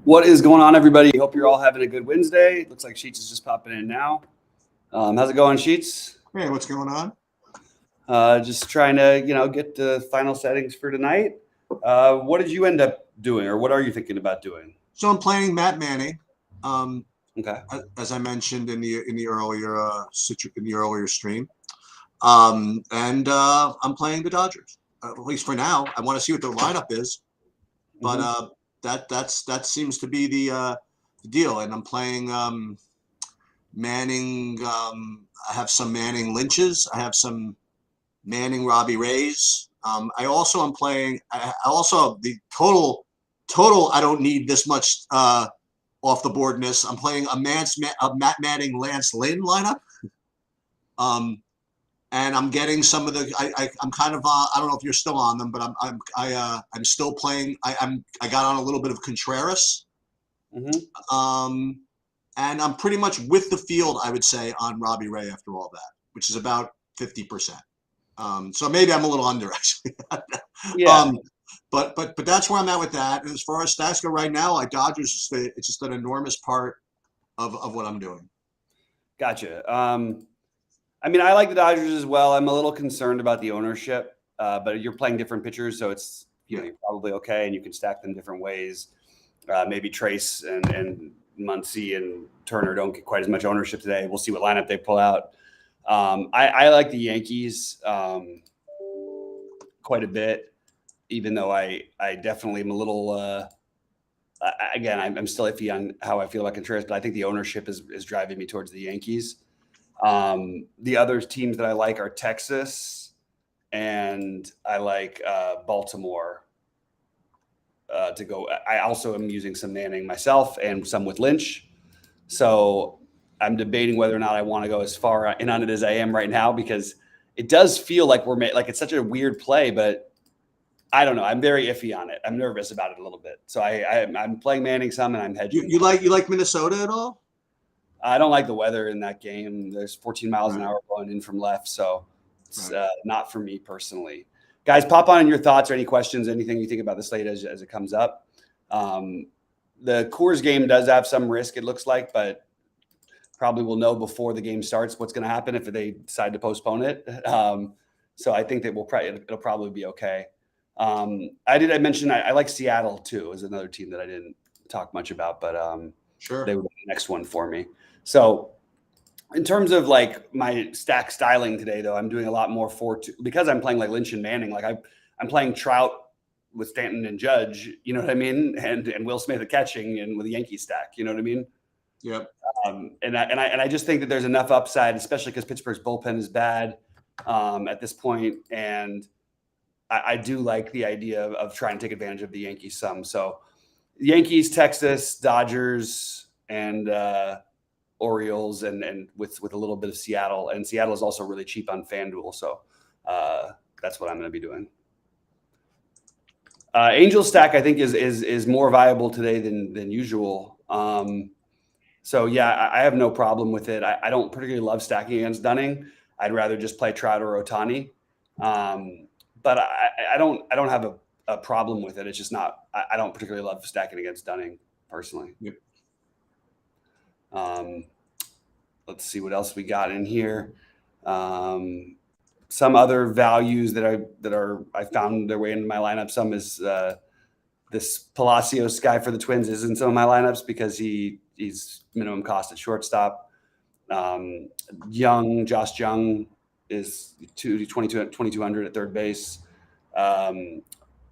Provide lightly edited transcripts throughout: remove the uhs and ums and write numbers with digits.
What is going on, everybody? Hope you're all having a good Wednesday. It looks like Sheets is just popping in now. How's it going, Sheets? Hey, what's going on? Just trying to, get the final settings for tonight. What did you end up doing, or what are you thinking about doing? So I'm playing Matt Manning. Okay. As I mentioned in the earlier stream, and I'm playing the Dodgers. At least for now, I want to see what their lineup is, but that seems to be the deal. And I'm playing Manning. I have some Manning Lynches. I have some Manning Robbie Rays. I also am playing. I also the total. I don't need this much off the boardness. I'm playing a Matt Manning Lance Lynn lineup. And I'm getting some of the. I'm kind of. I don't know if you're still on them, but I'm still playing. I got on a little bit of Contreras. And I'm pretty much with the field, I would say, on Robbie Ray after all that, which is about 50%. So maybe I'm a little under actually. Yeah. But that's where I'm at with that. And as far as stats go right now, like Dodgers, it's just an enormous part of what I'm doing. Gotcha. I mean, I like the Dodgers as well. I'm a little concerned about the ownership, but you're playing different pitchers, so it's you're probably okay, and you can stack them different ways. Maybe Trace and Muncy and Turner don't get quite as much ownership today. We'll see what lineup they pull out. I like the Yankees quite a bit, even though I definitely am a little. Again, I'm still iffy on how I feel about Contreras, but I think the ownership is driving me towards the Yankees. The other teams that I like are Texas, and I like Baltimore to go. I also am using some Manning myself and some with Lynch. So I'm debating whether or not I want to go as far in on it as I am right now, because it does feel like it's such a weird play, but I don't know. I'm very iffy on it. I'm nervous about it a little bit. So I'm playing Manning some, and I'm hedging. You like Minnesota at all? I don't like the weather in that game. There's 14 miles an hour blowing in from left, so it's not for me personally. Guys, pop on your thoughts or any questions, anything you think about the slate as it comes up. The Coors game does have some risk, it looks like, but probably we'll know before the game starts what's going to happen if they decide to postpone it. So I think that it'll probably be okay. I mention I like Seattle too, as another team that I didn't talk much about, but sure, they were the next one for me. So in terms of like my stack styling today, though, I'm doing a lot more because I'm playing like Lynch and Manning. Like I'm playing Trout with Stanton and Judge, you know what I mean? And Will Smith at catching and with the Yankee stack, you know what I mean? Yep. And I just think that there's enough upside, especially because Pittsburgh's bullpen is bad at this point. And I do like the idea of trying to take advantage of the Yankees some. So Yankees, Texas, Dodgers, and Orioles, and with a little bit of Seattle. And Seattle is also really cheap on FanDuel. So that's what I'm going to be doing. Angel stack, I think, is more viable today than usual. So yeah, I have no problem with it. I don't particularly love stacking against Dunning. I'd rather just play Trout or Ohtani. But I don't have a problem with it. It's just not. I don't particularly love stacking against Dunning personally. Yep. Let's see what else we got in here. Some other values that I found their way into my lineup. Some is this Palacios guy for the Twins is in some of my lineups because he's minimum cost at shortstop. Josh Jung is 2,200 at third base. I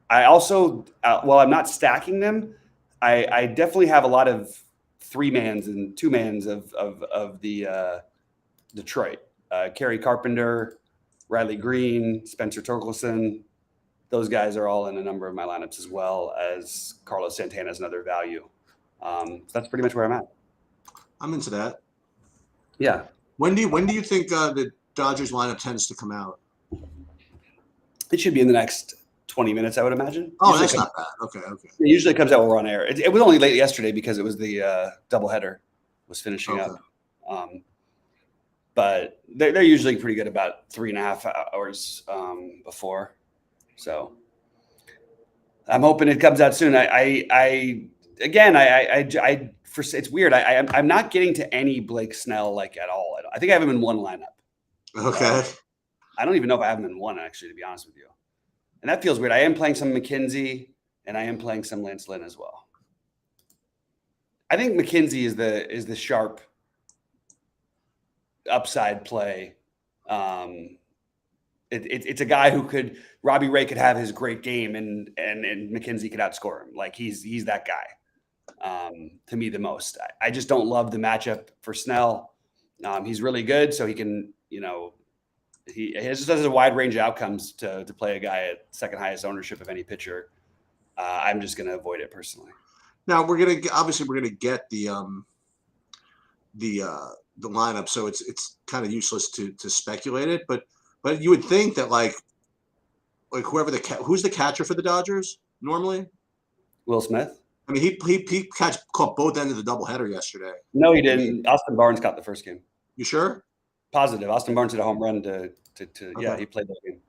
also, while I'm not stacking them, I definitely have a lot of 3-mans and 2-mans of the Detroit. Kerry Carpenter, Riley Green, Spencer Torkelson. Those guys are all in a number of my lineups, as well as Carlos Santana is another value. So that's pretty much where I'm at. I'm into that. Yeah. When do you think the Dodgers lineup tends to come out? It should be in the next 20 minutes, I would imagine. Oh, that's not bad. Okay. It usually comes out when we're on air. It was only late yesterday because it was the doubleheader was finishing up. But they're usually pretty good about 3.5 hours before. So I'm hoping it comes out soon. I again, it's weird. I'm not getting to any Blake Snell like at all. I think I have him in one lineup. Okay. I don't even know if I have him in one, actually, to be honest with you. And that feels weird. I am playing some McKenzie, and I am playing some Lance Lynn as well. I think McKenzie is the sharp upside play. It's a guy who Robbie Ray could have his great game, and McKenzie could outscore him. Like he's that guy. To me, the most. I just don't love the matchup for Snell. He's really good, so he can, he just has a wide range of outcomes to play a guy at second highest ownership of any pitcher. I'm just going to avoid it personally. Now we're gonna get the lineup, so it's kind of useless to speculate it. But you would think that like who's the catcher for the Dodgers normally? Will Smith. I mean, he caught both ends of the doubleheader yesterday. No, he didn't. Austin Barnes caught the first game. You sure? Positive. Austin Barnes hit a home run to okay. Yeah, he played that game.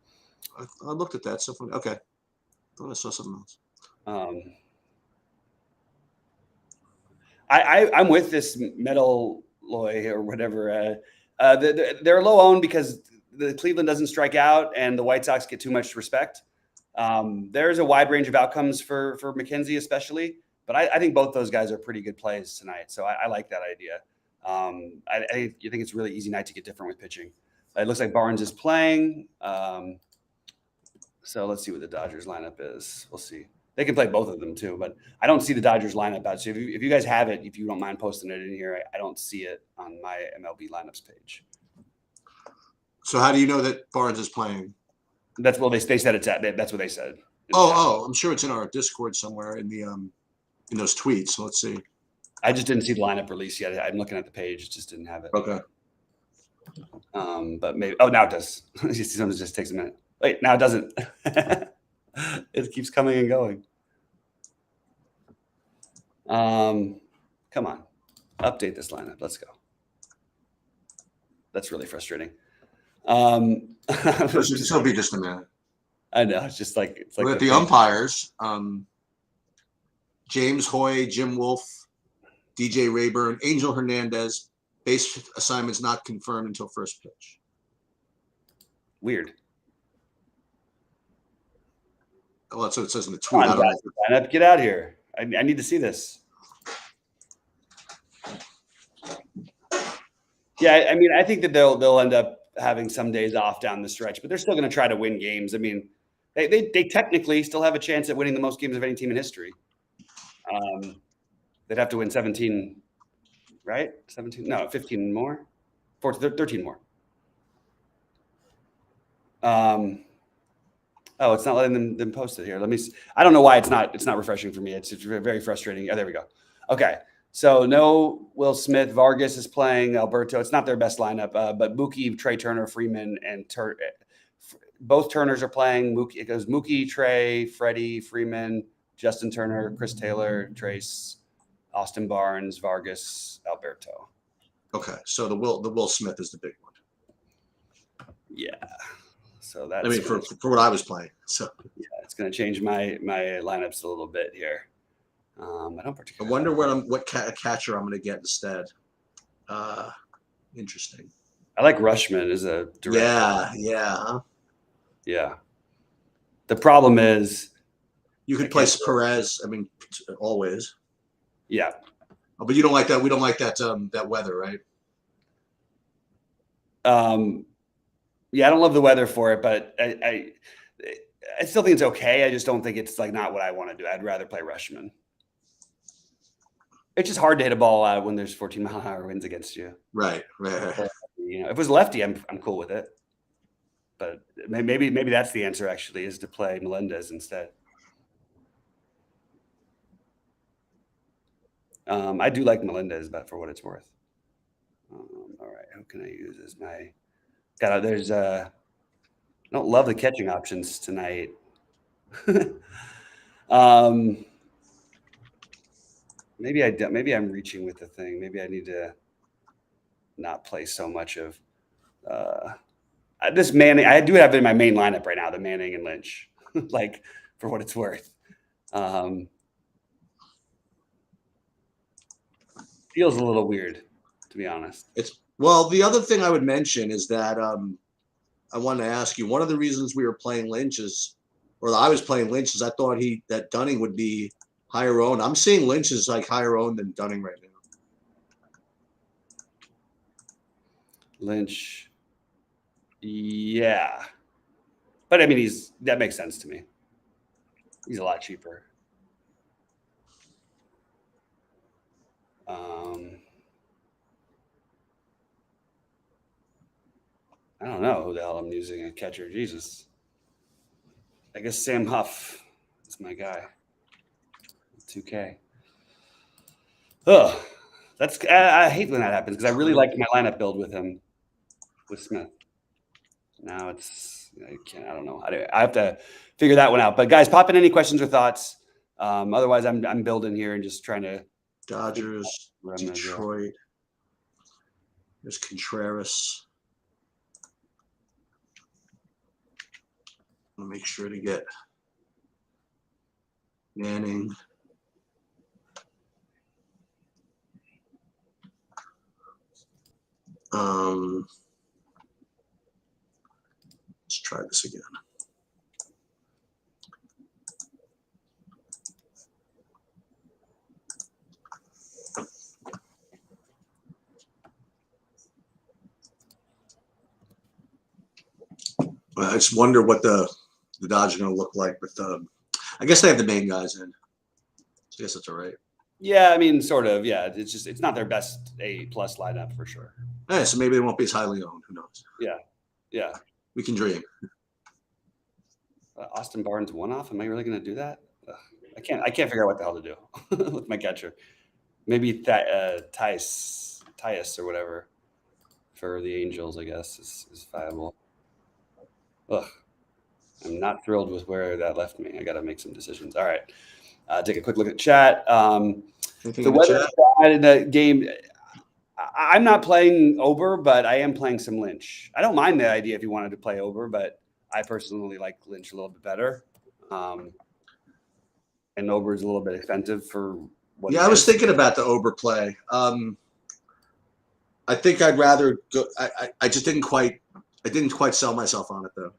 I looked at that. So funny. Okay, I thought I saw something else. I'm with this Metal Loy or whatever. They're low owned because the Cleveland doesn't strike out and the White Sox get too much respect. There's a wide range of outcomes for McKenzie, especially, but I think both those guys are pretty good plays tonight. So I like that idea. I think it's a really easy night to get different with pitching. It looks like Barnes is playing. So let's see what the Dodgers lineup is. We'll see. They can play both of them too, but I don't see the Dodgers lineup out. So if you guys have it, if you don't mind posting it in here, I don't see it on my MLB lineups page. So how do you know that Barnes is playing? That's what they said it's at. That's what they said. I'm sure it's in our Discord somewhere in the in those tweets. So let's see. I just didn't see the lineup release yet. I'm looking at the page; it just didn't have it. Okay. But maybe. Oh, now it does. Sometimes it just takes a minute. Wait, now it doesn't. It keeps coming and going. Come on, update this lineup. Let's go. That's really frustrating. It'll be just a minute. I know. It's like We're at the umpires. James Hoy, Jim Wolf, DJ Rayburn, Angel Hernandez. Base assignments not confirmed until first pitch. Weird. Well, that's what it says in the tweet. Get out of here. I need to see this. Yeah, I mean, I think that they'll end up having some days off down the stretch, but they're still going to try to win games. I mean, they technically still have a chance at winning the most games of any team in history. They'd have to win 17, right? 17? No, 15 more. 13 more. Oh, it's not letting them post it here. I don't know why it's not refreshing for me. It's very frustrating. Oh, there we go. Okay. So no Will Smith. Vargas is playing Alberto. It's not their best lineup, but Mookie, Trey Turner, Freeman, and both Turners are playing. It goes Mookie, Trey, Freddie, Freeman, Justin Turner, Chris Taylor, Trace, Austin Barnes, Vargas, Alberto. Okay, so the Will Smith is the big one. Yeah. So that's for what I was playing. So yeah, it's going to change my lineups a little bit here. I don't particularly. I wonder what catcher I'm going to get instead. Interesting. I like Rushman as a direct. Yeah. The problem is you could place Perez. I mean, always. Yeah. Oh, but you don't like that. We don't like that that weather, right? Yeah, I don't love the weather for it, but I still think it's okay. I just don't think it's like not what I want to do. I'd rather play Rushman. It's just hard to hit a ball out when there's 14-mile-an-hour winds against you. Right. If it was lefty, I'm cool with it. But maybe that's the answer. Actually, is to play Melendez instead. I do like Melendez, but for what it's worth. All right, who can I use as my? There's I don't love the catching options tonight. Maybe I'm reaching with the thing. Maybe I need to not play so much of this Manning. I do have it in my main lineup right now, the Manning and Lynch, like for what it's worth. Feels a little weird, to be honest. Well, the other thing I would mention is that I wanted to ask you, one of the reasons we were playing Lynch is, or I was playing Lynch, is I thought that Dunning would be higher owned. I'm seeing Lynch is like higher owned than Dunning right now. Lynch, yeah, but I mean that makes sense to me. He's a lot cheaper. I don't know who the hell I'm using a catcher. Jesus. I guess Sam Huff is my guy. 2K. Oh, I hate when that happens because I really liked my lineup build with him, with Smith. Now I don't know. I have to figure that one out. But guys, pop in any questions or thoughts. Otherwise, I'm building here and just trying to. Dodgers, Detroit. There's Contreras. I'll make sure to get Manning. Let's try this again. I just wonder what the Dodgers are going to look like with. I guess they have the main guys in. So I guess that's all right. Yeah, I mean, sort of. Yeah, it's not their best A+ lineup for sure. Yeah, so maybe they won't be as highly owned. Who knows? Yeah. We can dream. Austin Barnes one-off. Am I really going to do that? I can't figure out what the hell to do with my catcher. Maybe Tyus or whatever for the Angels, I guess, is viable. Ugh. I'm not thrilled with where that left me. I got to make some decisions. All right. Take a quick look at chat. The weather side in the game, I'm not playing Ober, but I am playing some Lynch. I don't mind the idea if you wanted to play Ober, but I personally like Lynch a little bit better. And Ober is a little bit expensive for what. Yeah, I was thinking about the Ober play. I think I'd rather go. I just didn't quite sell myself on it though.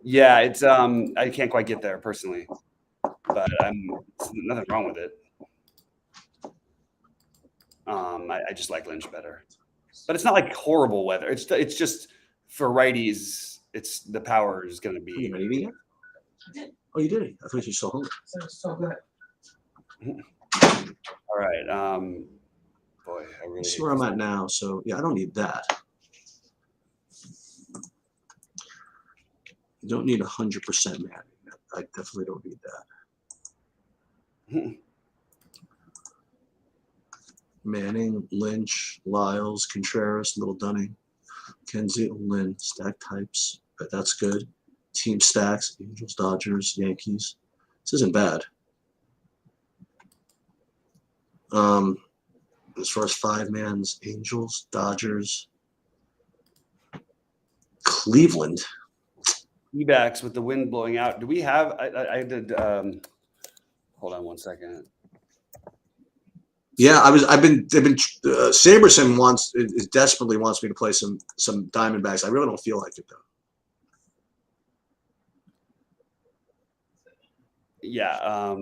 Yeah, it's I can't quite get there personally, but nothing wrong with it. I just like Lynch better, but it's not like horrible weather. It's just for righties. It's the power is going to be. Are you ready yet? Oh, you did it. I thought you saw home. So good. All right. Boy, I really see where I'm at now. So yeah, I don't need that. You don't need 100% Manning. I definitely don't need that. Manning, Lynch, Lyles, Contreras, Little Dunning, Kenzie, Lynn, stack types. But that's good. Team stacks, Angels, Dodgers, Yankees. This isn't bad. As far as 5-mans, Angels, Dodgers, Cleveland. E-backs with the wind blowing out. Do we have? I did. Hold on one second. Yeah, I've been. Saberson desperately wants me to play some Diamondbacks. I really don't feel like it though. Yeah.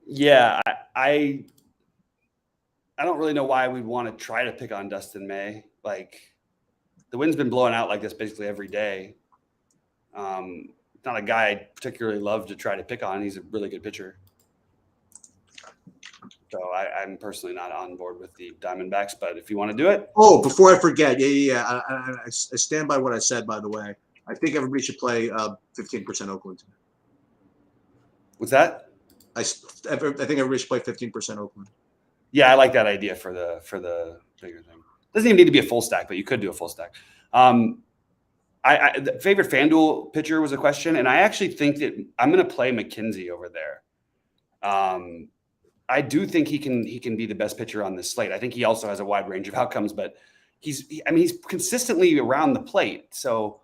Yeah, I don't really know why we'd want to try to pick on Dustin May. Like, the wind's been blowing out like this basically every day. Not a guy I particularly love to try to pick on. He's a really good pitcher. So I'm personally not on board with the Diamondbacks, but if you want to do it. Oh, before I forget, I stand by what I said, by the way. I think everybody should play 15% Oakland. What's that? I think everybody should play 15% Oakland. Yeah, I like that idea for the bigger thing. Doesn't even need to be a full stack, but you could do a full stack. The favorite FanDuel pitcher was a question, and I actually think that I'm going to play McKenzie over there. I do think he can be the best pitcher on this slate. I think he also has a wide range of outcomes, but he's consistently around the plate. So,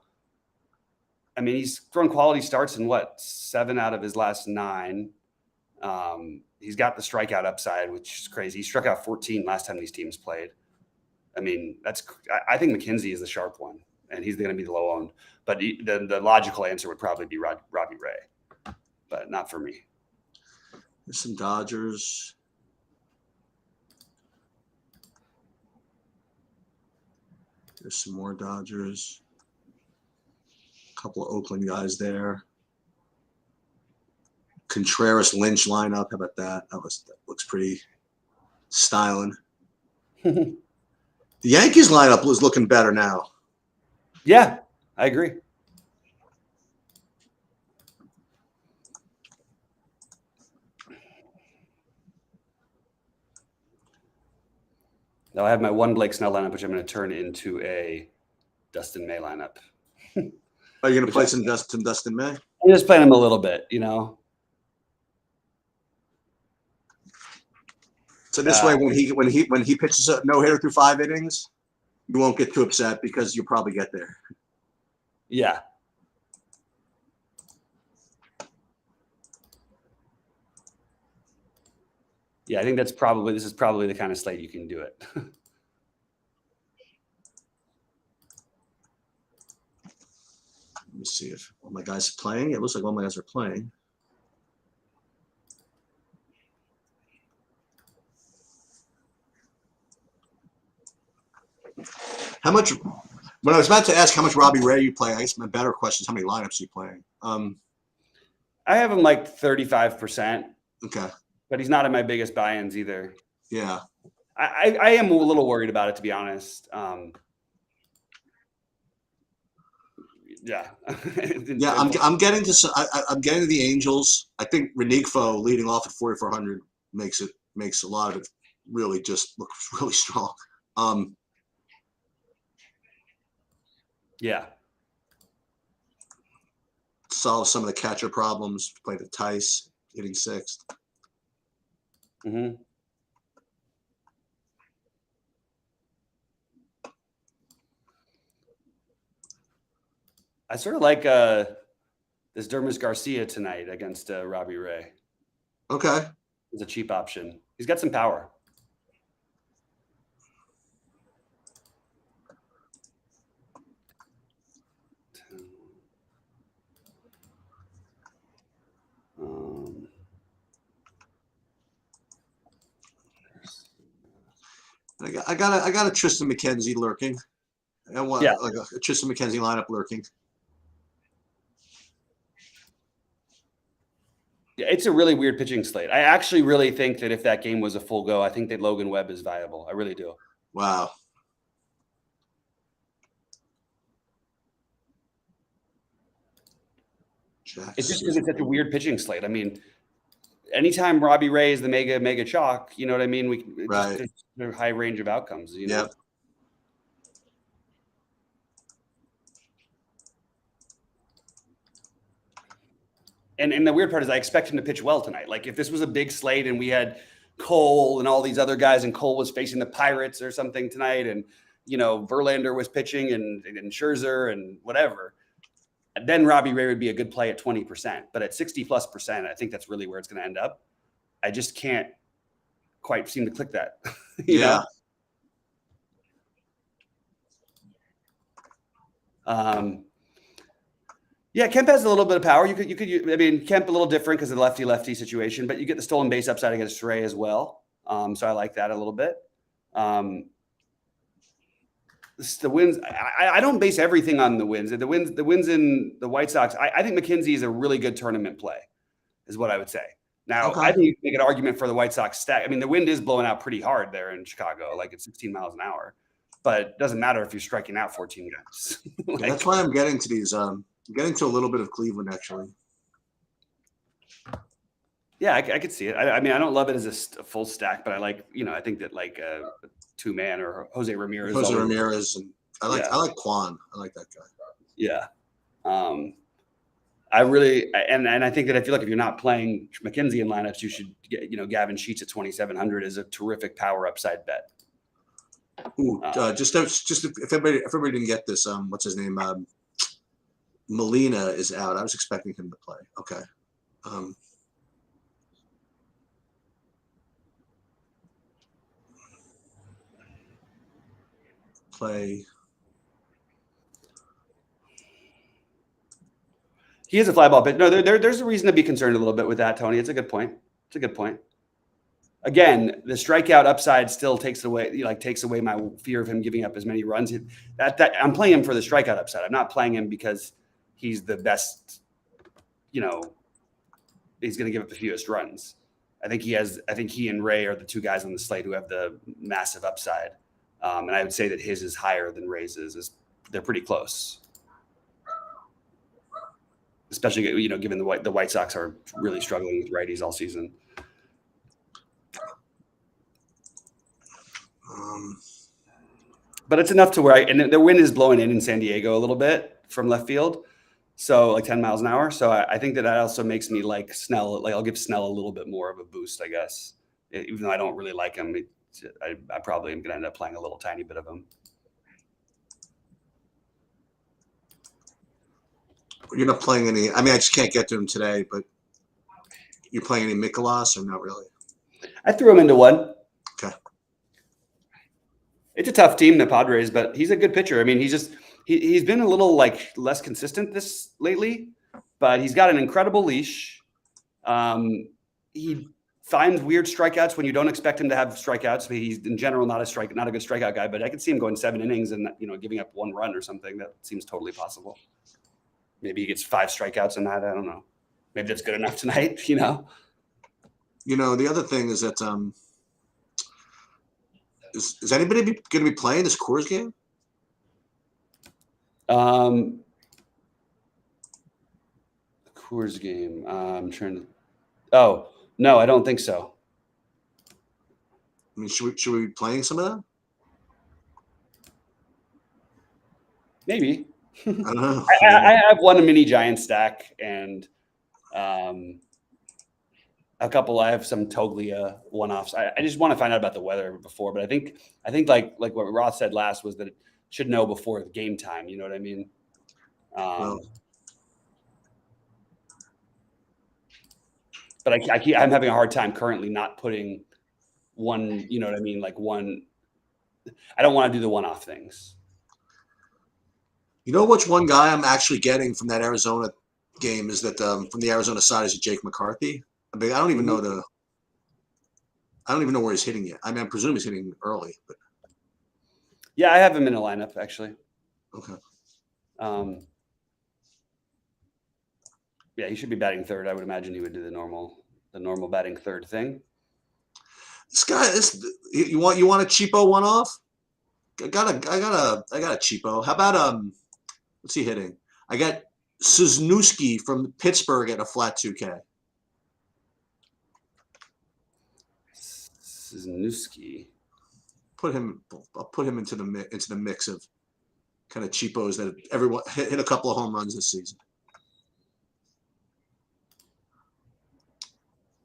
I mean, he's thrown quality starts in 7 out of his last 9. He's got the strikeout upside, which is crazy. He struck out 14 last time these teams played. I mean, I think McKenzie is the sharp one, and he's going to be the low owned. But the logical answer would probably be Robbie Ray, but not for me. There's some Dodgers. There's some more Dodgers. A couple of Oakland guys there. Contreras Lynch lineup. How about that? That looks pretty styling. The Yankees lineup was looking better now. Yeah, I agree. Now I have my one Blake Snell lineup, which I'm going to turn into a Dustin May lineup. Are you going to play some Dustin May? I'm just playing him a little bit, you know. So this way, when he pitches a no hitter through 5 innings, you won't get too upset because you'll probably get there. Yeah. Yeah, I think this is probably the kind of slate you can do it. Let me see if all my guys are playing. It looks like all my guys are playing. How much? When I was about to ask how much Robbie Ray you play, I guess my better question is how many lineups you playing. I have him like 35%. Okay. But he's not in my biggest buy-ins either. Yeah. I am a little worried about it, to be honest. Yeah. Yeah, I'm getting to the Angels. I think Renigfo leading off at 4,400 makes a lot of it really just look really strong. Yeah. Solve some of the catcher problems. Play the Tice, hitting 6th. Mm-hmm. I sort of like this Dermis Garcia tonight against Robbie Ray. Okay. It's a cheap option. He's got some power. I got a Tristan McKenzie lurking. I want like a Tristan McKenzie lineup lurking. Yeah, it's a really weird pitching slate. I actually really think that if that game was a full go, I think that Logan Webb is viable. I really do. Wow. It's just because it's such a weird pitching slate. I mean, anytime Robbie Ray is the mega chalk, you know what I mean? There's a high range of outcomes. You know? Yep. And the weird part is I expect him to pitch well tonight. Like if this was a big slate and we had Cole and all these other guys and Cole was facing the Pirates or something tonight and, you know, Verlander was pitching and Scherzer and whatever, then Robbie Ray would be a good play at 20%. But at 60+%, I think that's really where it's going to end up. I just can't quite seem to click that. you know? Yeah, Kemp has a little bit of power. You could. I mean, Kemp a little different because of the lefty situation, but you get the stolen base upside against Ray as well. So I like that a little bit. The wins. I don't base everything on the wins. The wins in the White Sox. I think McKenzie is a really good tournament play, is what I would say. Now, I think you can make an argument for the White Sox stack. I mean, the wind is blowing out pretty hard there in Chicago, like it's 16 miles an hour. But it doesn't matter if you're striking out 14 guys. That's why I'm getting to these. I'm getting to a little bit of Cleveland, actually. Yeah, I could see it. I mean, I don't love it as a full stack, but I like, you know, I think that like a 2-man or Jose Ramirez. And I like Kwan. I like that guy. Yeah. I really, and I think that if you're not playing McKenzie in lineups, you should get, you know, Gavin Sheets at 2,700 is a terrific power upside bet. Ooh, just if everybody didn't get this, what's his name? Molina is out. I was expecting him to play. Okay. Play. He is a fly ball pitcher. No, there's a reason to be concerned a little bit with that, Tony. It's a good point. It's a good point. Again, the strikeout upside still takes away my fear of him giving up as many runs. That I'm playing him for the strikeout upside. I'm not playing him because he's the best. He's going to give up the fewest runs. I think he and Ray are the two guys on the slate who have the massive upside, and I would say that his is higher than Ray's is. They're pretty close. Especially, given the White Sox are really struggling with righties all season. But it's enough to where and the wind is blowing in San Diego a little bit from left field, so like 10 miles an hour. So I think that also makes me like Snell. Like I'll give Snell a little bit more of a boost, I guess. Even though I don't really like him, I probably am going to end up playing a little tiny bit of him. You're not playing any. I mean, I just can't get to him today. But you're playing any Mikolas or not really? I threw him into one. Okay. It's a tough team, the Padres, but he's a good pitcher. I mean, he's been a little like less consistent lately, but he's got an incredible leash. He finds weird strikeouts when you don't expect him to have strikeouts. But he's in general not a good strikeout guy. But I could see him going 7 innings and giving up 1 run or something. That seems totally possible. Maybe he gets 5 strikeouts in that. I don't know. Maybe that's good enough tonight. The other thing is that is anybody going to be playing this Coors game? Coors game. I'm trying to. Oh no, I don't think so. I mean, should we be playing some of that? Maybe. I don't know. I have one mini giant stack and a couple. I have some Toglia one-offs. I just want to find out about the weather before, but I think like what Roth said last was that it should know before the game time. You know what I mean? But I'm having a hard time currently not putting one. You know what I mean? Like one. I don't want to do the one-off things. You know which one guy I'm actually getting from that Arizona game is that from the Arizona side is Jake McCarthy. I mean, I don't even know where he's hitting yet. I mean, I presume he's hitting early, but yeah, I have him in a lineup actually. Okay. Yeah, he should be batting third. I would imagine he would do the normal batting third thing. This guy, you want a cheapo one off? I got a cheapo. How about what's he hitting? I got Cisnewski from Pittsburgh at a flat 2K. Cisnewski. I'll put him into the mix of kind of cheapos that everyone hit a couple of home runs this season.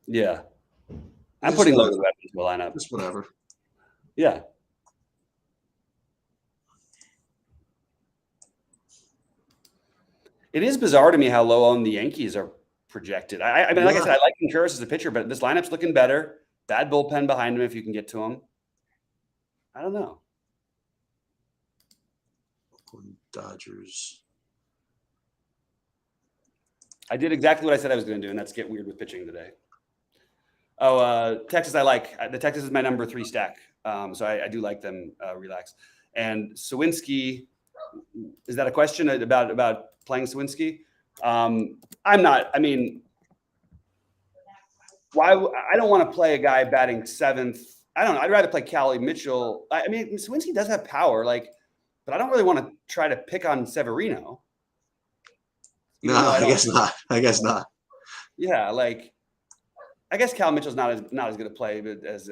Yeah. I'm putting Logan Webb into the lineup. Just whatever. Yeah. It is bizarre to me how low on the Yankees are projected. I mean, like I said, I like Contreras as a pitcher, but this lineup's looking better. Bad bullpen behind him if you can get to him. I don't know. Dodgers. I did exactly what I said I was going to do, and that's get weird with pitching today. Oh, Texas I like. The Texas is my number 3 stack. So I do like them relax. And Sawinski, is that a question about playing Sawinski? I'm not. I mean, why? I don't want to play a guy batting 7th. I don't know. I'd rather play Cali Mitchell. I mean, Sawinski does have power, but I don't really want to try to pick on Severino. No, I guess not. I guess not. Yeah, I guess Cal Mitchell's not as good a play, but as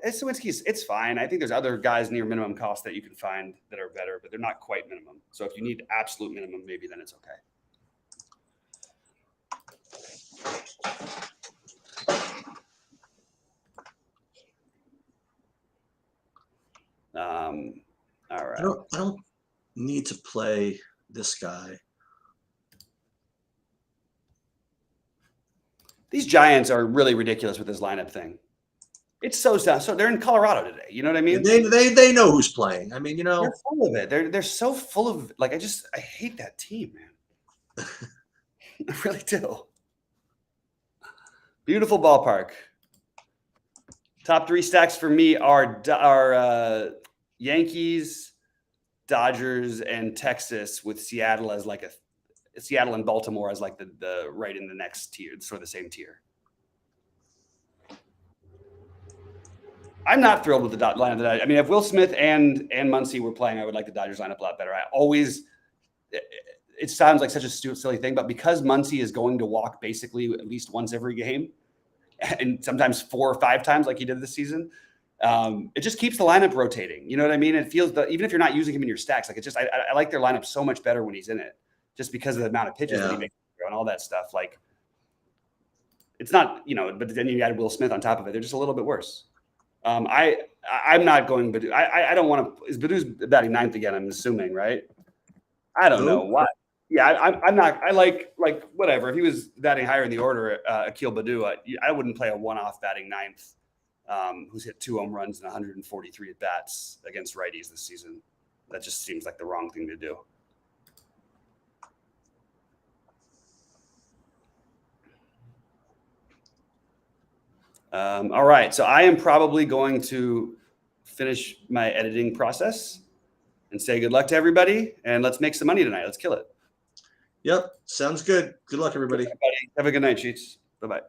Sawinski's, it's fine. I think there's other guys near minimum cost that you can find that are better, but they're not quite minimum. So if you need absolute minimum, maybe then it's okay. All right. I don't need to play this guy. These Giants are really ridiculous with this lineup thing. It's so they're in Colorado today. You know what I mean? They know who's playing. I mean, you know, they're full of it. They're so full of like I hate that team, man. I really do. Beautiful ballpark. Top 3 stacks for me are Yankees, Dodgers, and Texas, with Seattle as like Seattle and Baltimore as like the right in the next tier, sort of the same tier. I'm not thrilled with the lineup that I mean, if Will Smith and Muncy were playing, I would like the Dodgers lineup a lot better. It sounds like such a silly thing, but because Muncy is going to walk basically at least once every game, and sometimes 4 or 5 times like he did this season, it just keeps the lineup rotating. You know what I mean? It feels that even if you're not using him in your stacks, like I like their lineup so much better when he's in it, just because of the amount of pitches that he makes and all that stuff. Like, it's not, but then you add Will Smith on top of it. They're just a little bit worse. I'm not going Badu. I don't want to. Is Badu's batting 9th again? I'm assuming, right? I don't know what. Yeah, I'm not. I like whatever. If he was batting higher in the order, Akil Badu, I wouldn't play a one-off batting 9th, who's hit 2 home runs and 143 at bats against righties this season. That just seems like the wrong thing to do. All right, so I am probably going to finish my editing process and say good luck to everybody, and let's make some money tonight. Let's kill it. Yep, sounds good. Good luck, everybody. Have a good night, Sheets. Bye-bye.